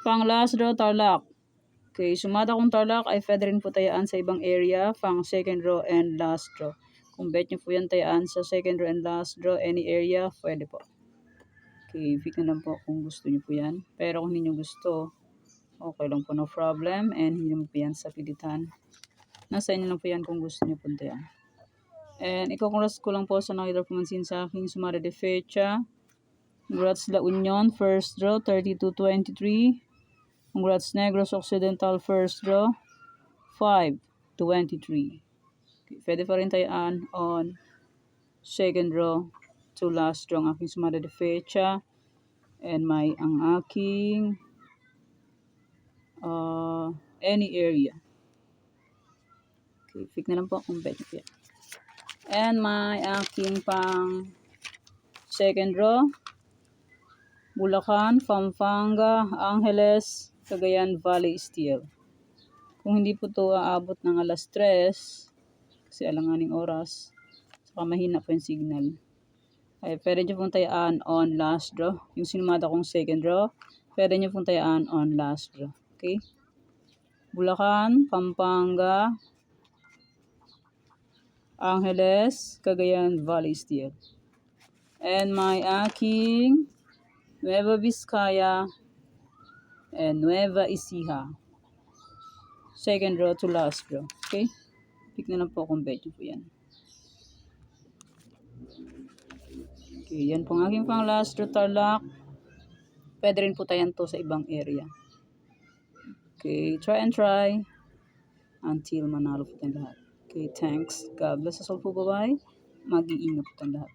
Pang last row, Tarlac. Okay, sumada kong Tarlac ay pwede rin po tayaan sa ibang area, pang second row and last row. Kung bet nyo po yan tayaan sa second row and last row, any area, pwede po. Okay, pick na lang po kung gusto nyo po yan. Pero kung hindi nyo gusto, okay lang po, no problem. And hindi mo po yan sa pilitan. Nasa inyo lang po yan kung gusto nyo po tayaan. And ikukulas ko lang po sa nakita pumansin sa aking sumada de fecha. Congrats La Union, first draw, 32-23. Congrats Negros Occidental, first draw, 5-23. Okay, pwede pa rin tayaan on second draw to last draw ang aking sumada de fecha. And ang aking any area. Okay, pick na lang po kung bet nyo yan. And may aking pang second draw, Bulacan, Pampanga, Angeles, Cagayan Valley Steel. Kung hindi po ito aabot ng alas 3, kasi alanganing oras, saka mahina po yung signal, ay pwede nyo pong tayaan on last draw. Yung sinumada kong second draw, pwede nyo pong tayaan on last draw. Okay? Bulacan, Pampanga, Angeles, Cagayan Valley Steel. And may aking Nueva Vizcaya and Nueva Ecija. Second draw to last draw. Okay? Pick na lang po kung bet nyo po yan. Okay, yan po ang aking pang last draw Tarlac. Pwede rin po tayan to sa ibang area. Okay, try and try until manalo po tayong lahat. Okay, thanks. God bless us all po. Bye-bye. Mag-iingat po tayong lahat.